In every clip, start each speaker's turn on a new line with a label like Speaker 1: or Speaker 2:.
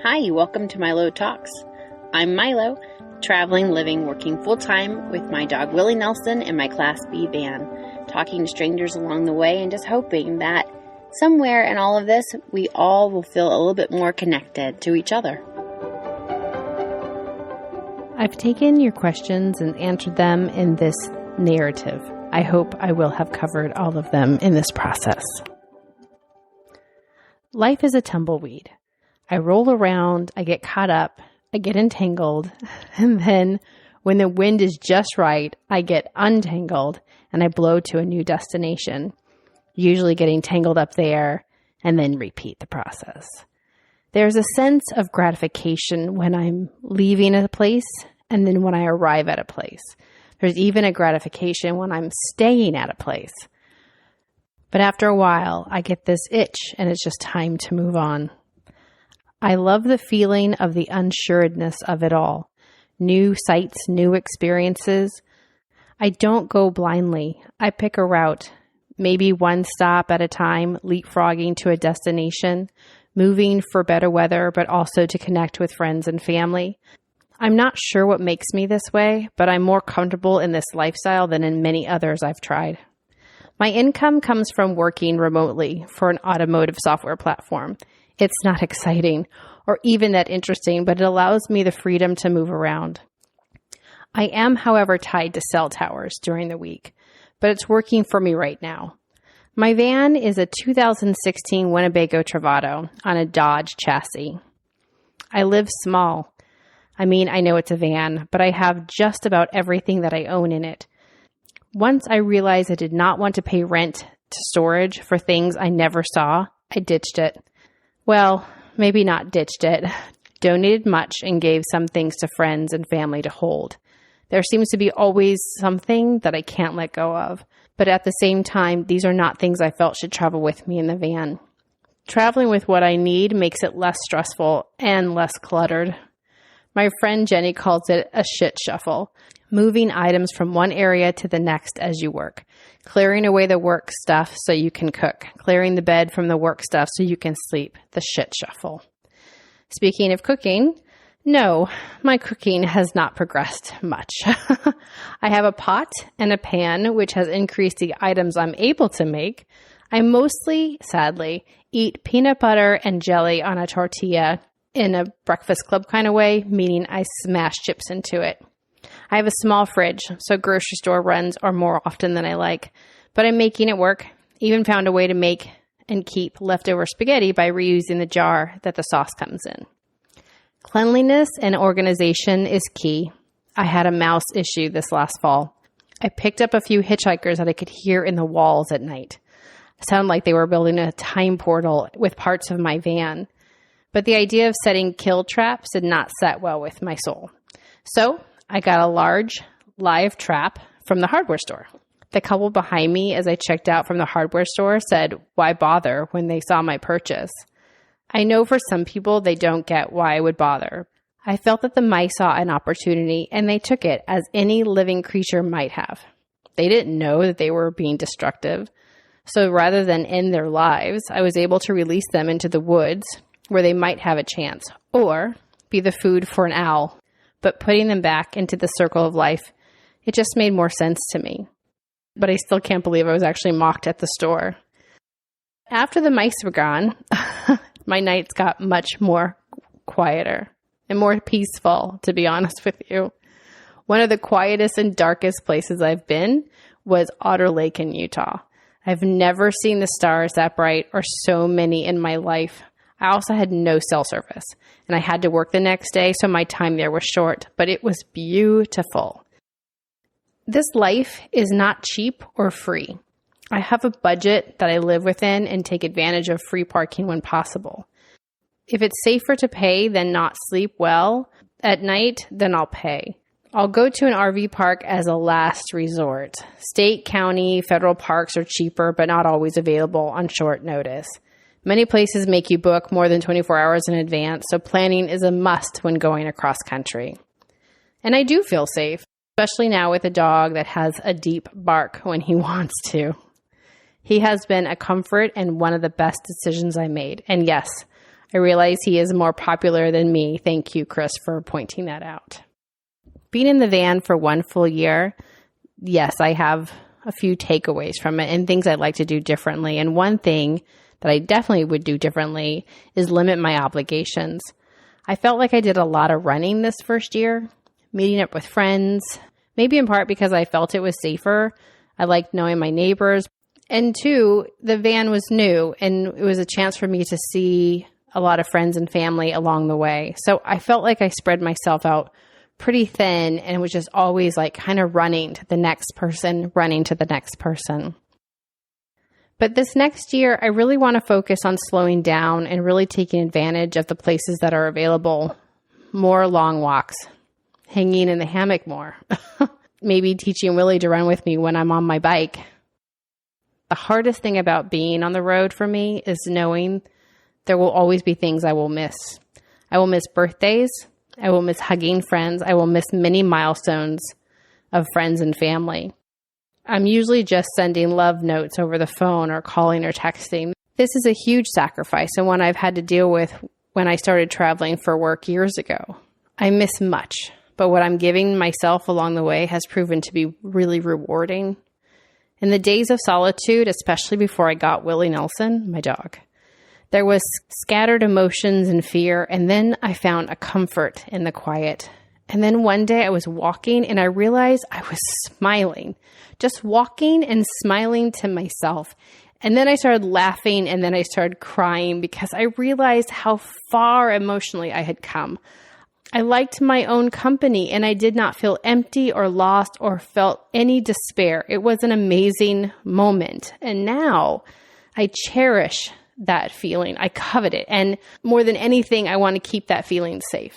Speaker 1: Hi, welcome to Milo Talks. I'm Milo, traveling, living, working full-time with my dog Willie Nelson and my Class B van, talking to strangers along the way and just hoping that somewhere in all of this, we all will feel a little bit more connected to each other.
Speaker 2: I've taken your questions and answered them in this narrative. I hope I will have covered all of them in this process. Life is a tumbleweed. I roll around, I get caught up, I get entangled, and then when the wind is just right, I get untangled and I blow to a new destination, usually getting tangled up there and then repeat the process. There's a sense of gratification when I'm leaving a place and then when I arrive at a place. There's even a gratification when I'm staying at a place. But after a while, I get this itch and it's just time to move on. I love the feeling of the unsuredness of it all. New sights, new experiences. I don't go blindly. I pick a route, maybe one stop at a time, leapfrogging to a destination, moving for better weather, but also to connect with friends and family. I'm not sure what makes me this way, but I'm more comfortable in this lifestyle than in many others I've tried. My income comes from working remotely for an automotive software platform. It's not exciting or even that interesting, but it allows me the freedom to move around. I am, however, tied to cell towers during the week, but it's working for me right now. My van is a 2016 Winnebago Travato on a Dodge chassis. I live small. I know it's a van, but I have just about everything that I own in it. Once I realized I did not want to pay rent to storage for things I never saw, I ditched it. Well, maybe not ditched it, donated much and gave some things to friends and family to hold. There seems to be always something that I can't let go of, but at the same time, these are not things I felt should travel with me in the van. Traveling with what I need makes it less stressful and less cluttered. My friend Jenny calls it a shit shuffle, moving items from one area to the next as you work, clearing away the work stuff so you can cook, clearing the bed from the work stuff so you can sleep, the shit shuffle. Speaking of cooking, no, my cooking has not progressed much. I have a pot and a pan, which has increased the items I'm able to make. I mostly, sadly, eat peanut butter and jelly on a tortilla in a breakfast club kind of way, meaning I smash chips into it. I have a small fridge, so grocery store runs are more often than I like, but I'm making it work. Even found a way to make and keep leftover spaghetti by reusing the jar that the sauce comes in. Cleanliness and organization is key. I had a mouse issue this last fall. I picked up a few hitchhikers that I could hear in the walls at night. It sounded like they were building a time portal with parts of my van. But the idea of setting kill traps did not set well with my soul. So I got a large live trap from the hardware store. The couple behind me as I checked out from the hardware store said, "Why bother?" when they saw my purchase. I know for some people they don't get why I would bother. I felt that the mice saw an opportunity and they took it as any living creature might have. They didn't know that they were being destructive. So rather than end their lives, I was able to release them into the woods where they might have a chance, or be the food for an owl. But putting them back into the circle of life, it just made more sense to me. But I still can't believe I was actually mocked at the store. After the mice were gone, my nights got much more quieter and more peaceful, to be honest with you. One of the quietest and darkest places I've been was Otter Lake in Utah. I've never seen the stars that bright or so many in my life. I also had no cell service, and I had to work the next day, so my time there was short, but it was beautiful. This life is not cheap or free. I have a budget that I live within and take advantage of free parking when possible. If it's safer to pay than not sleep well at night, then I'll pay. I'll go to an RV park as a last resort. State, county, federal parks are cheaper, but not always available on short notice. Many places make you book more than 24 hours in advance, so planning is a must when going across country. And I do feel safe, especially now with a dog that has a deep bark when he wants to. He has been a comfort and one of the best decisions I made. And yes, I realize he is more popular than me. Thank you, Chris, for pointing that out. Being in the van for 1 full year, yes, I have a few takeaways from it and things I'd like to do differently. And one thing that I definitely would do differently is limit my obligations. I felt like I did a lot of running this first year, meeting up with friends, maybe in part because I felt it was safer. I liked knowing my neighbors. And 2, the van was new and it was a chance for me to see a lot of friends and family along the way. So I felt like I spread myself out pretty thin and was just always like kind of running to the next person. But this next year, I really want to focus on slowing down and really taking advantage of the places that are available. More long walks, hanging in the hammock more, maybe teaching Willie to run with me when I'm on my bike. The hardest thing about being on the road for me is knowing there will always be things I will miss. I will miss birthdays. I will miss hugging friends. I will miss many milestones of friends and family. I'm usually just sending love notes over the phone or calling or texting. This is a huge sacrifice and one I've had to deal with when I started traveling for work years ago. I miss much, but what I'm giving myself along the way has proven to be really rewarding. In the days of solitude, especially before I got Willie Nelson, my dog, there was scattered emotions and fear, and then I found a comfort in the quiet. And then one day I was walking and I realized I was smiling, just walking and smiling to myself. And then I started laughing and then I started crying because I realized how far emotionally I had come. I liked my own company and I did not feel empty or lost or felt any despair. It was an amazing moment. And now I cherish that feeling. I covet it. And more than anything, I want to keep that feeling safe.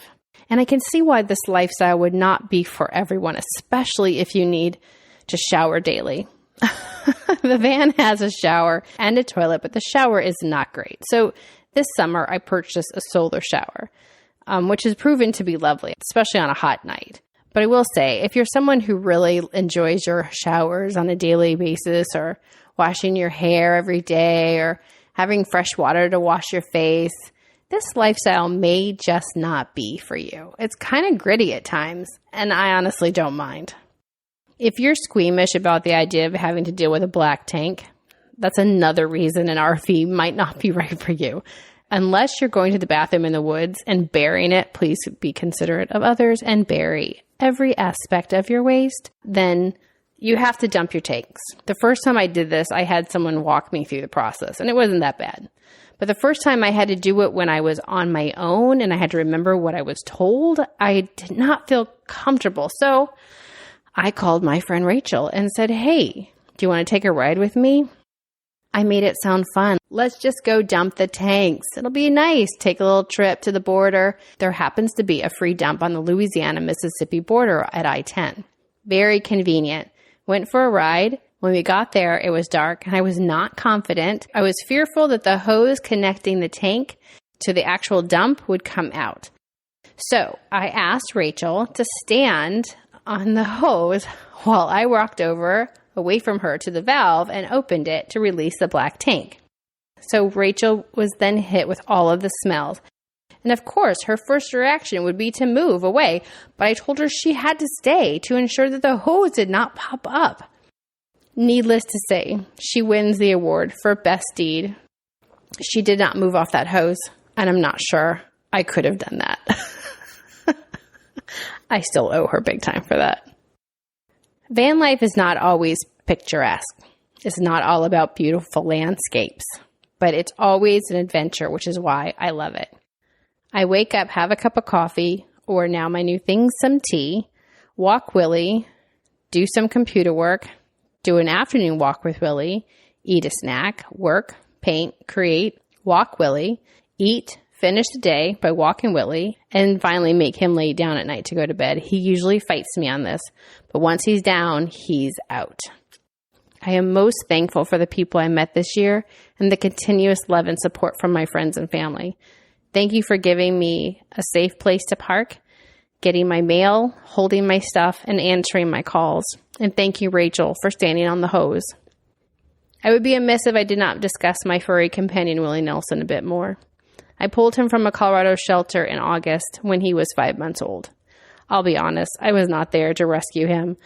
Speaker 2: And I can see why this lifestyle would not be for everyone, especially if you need to shower daily. The van has a shower and a toilet, but the shower is not great. So this summer, I purchased a solar shower, which has proven to be lovely, especially on a hot night. But I will say, if you're someone who really enjoys your showers on a daily basis or washing your hair every day or having fresh water to wash your face, this lifestyle may just not be for you. It's kind of gritty at times, and I honestly don't mind. If you're squeamish about the idea of having to deal with a black tank, that's another reason an RV might not be right for you. Unless you're going to the bathroom in the woods and burying it, please be considerate of others and bury every aspect of your waste, then you have to dump your tanks. The first time I did this, I had someone walk me through the process, and it wasn't that bad. But the first time I had to do it when I was on my own and I had to remember what I was told, I did not feel comfortable. So I called my friend Rachel and said, "Hey, do you want to take a ride with me?" I made it sound fun. Let's just go dump the tanks. It'll be nice. Take a little trip to the border. There happens to be a free dump on the Louisiana-Mississippi border at I-10. Very convenient. Went for a ride. When we got there, it was dark and I was not confident. I was fearful that the hose connecting the tank to the actual dump would come out. So I asked Rachel to stand on the hose while I walked away from her to the valve and opened it to release the black tank. So Rachel was then hit with all of the smells. And of course, her first reaction would be to move away, but I told her she had to stay to ensure that the hose did not pop up. Needless to say, she wins the award for best deed. She did not move off that hose, and I'm not sure I could have done that. I still owe her big time for that. Van life is not always picturesque. It's not all about beautiful landscapes, but it's always an adventure, which is why I love it. I wake up, have a cup of coffee, or now my new thing, some tea, walk Willie, do some computer work, do an afternoon walk with Willie, eat a snack, work, paint, create, walk Willie, eat, finish the day by walking Willie, and finally make him lay down at night to go to bed. He usually fights me on this, but once he's down, he's out. I am most thankful for the people I met this year and the continuous love and support from my friends and family. Thank you for giving me a safe place to park, getting my mail, holding my stuff, and answering my calls. And thank you, Rachel, for standing on the hose. I would be amiss if I did not discuss my furry companion, Willie Nelson, a bit more. I pulled him from a Colorado shelter in August when he was 5 months old. I'll be honest, I was not there to rescue him,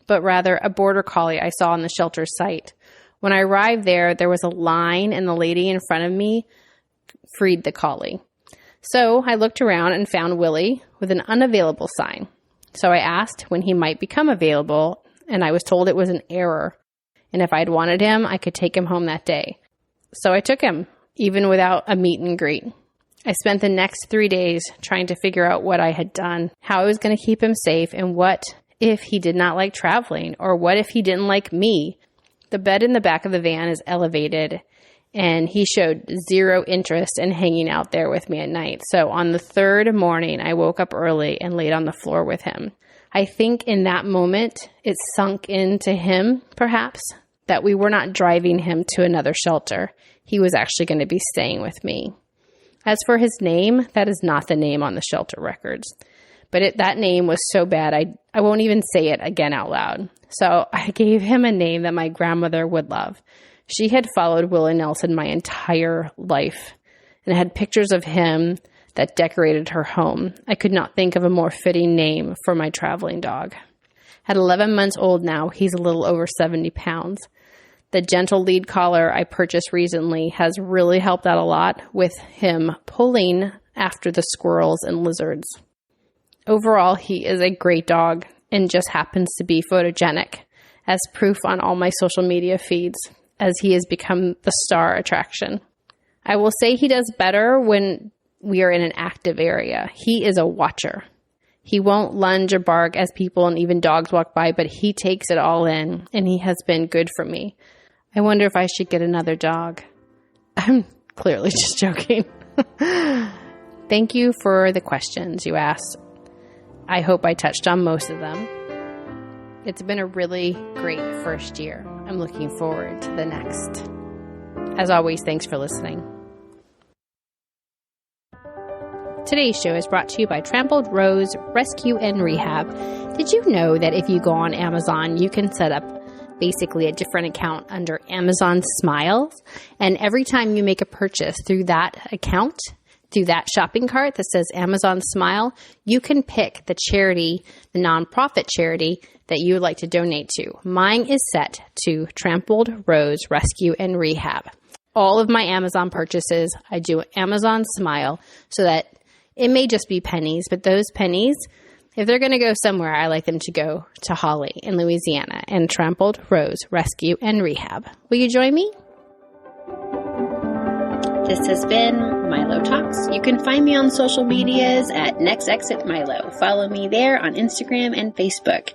Speaker 2: but rather a border collie I saw on the shelter site. When I arrived there was a line and the lady in front of me freed the collie. So I looked around and found Willie with an unavailable sign. So I asked when he might become available, and I was told it was an error. And if I'd wanted him, I could take him home that day. So I took him, even without a meet and greet. I spent the next 3 days trying to figure out what I had done, how I was going to keep him safe, and what if he did not like traveling, or what if he didn't like me. The bed in the back of the van is elevated, and he showed zero interest in hanging out there with me at night. So on the third morning, I woke up early and laid on the floor with him. I think in that moment, it sunk into him, perhaps, that we were not driving him to another shelter. He was actually going to be staying with me. As for his name, that is not the name on the shelter records. But that name was so bad, I won't even say it again out loud. So I gave him a name that my grandmother would love. She had followed Willie Nelson my entire life and had pictures of him that decorated her home. I could not think of a more fitting name for my traveling dog. At 11 months old now, he's a little over 70 pounds. The gentle lead collar I purchased recently has really helped out a lot with him pulling after the squirrels and lizards. Overall, he is a great dog and just happens to be photogenic, as proof on all my social media feeds, as he has become the star attraction. I will say he does better when we are in an active area. He is a watcher. He won't lunge or bark as people and even dogs walk by, but he takes it all in, and he has been good for me. I wonder if I should get another dog. I'm clearly just joking. Thank you for the questions you asked. I hope I touched on most of them. It's been a really great first year. I'm looking forward to the next. As always, thanks for listening. Today's show is brought to you by Trampled Rose Rescue and Rehab. Did you know that if you go on Amazon, you can set up basically a different account under Amazon Smiles? And every time you make a purchase through that account, through that shopping cart that says Amazon Smile, you can pick the charity, the nonprofit charity that you would like to donate to. Mine is set to Trampled Rose Rescue and Rehab. All of my Amazon purchases, I do Amazon Smile so that it may just be pennies, but those pennies, if they're going to go somewhere, I like them to go to Holly in Louisiana and Trampled Rose Rescue and Rehab. Will you join me?
Speaker 1: This has been Milo Talks. You can find me on social medias at Next Exit Milo. Follow me there on Instagram and Facebook.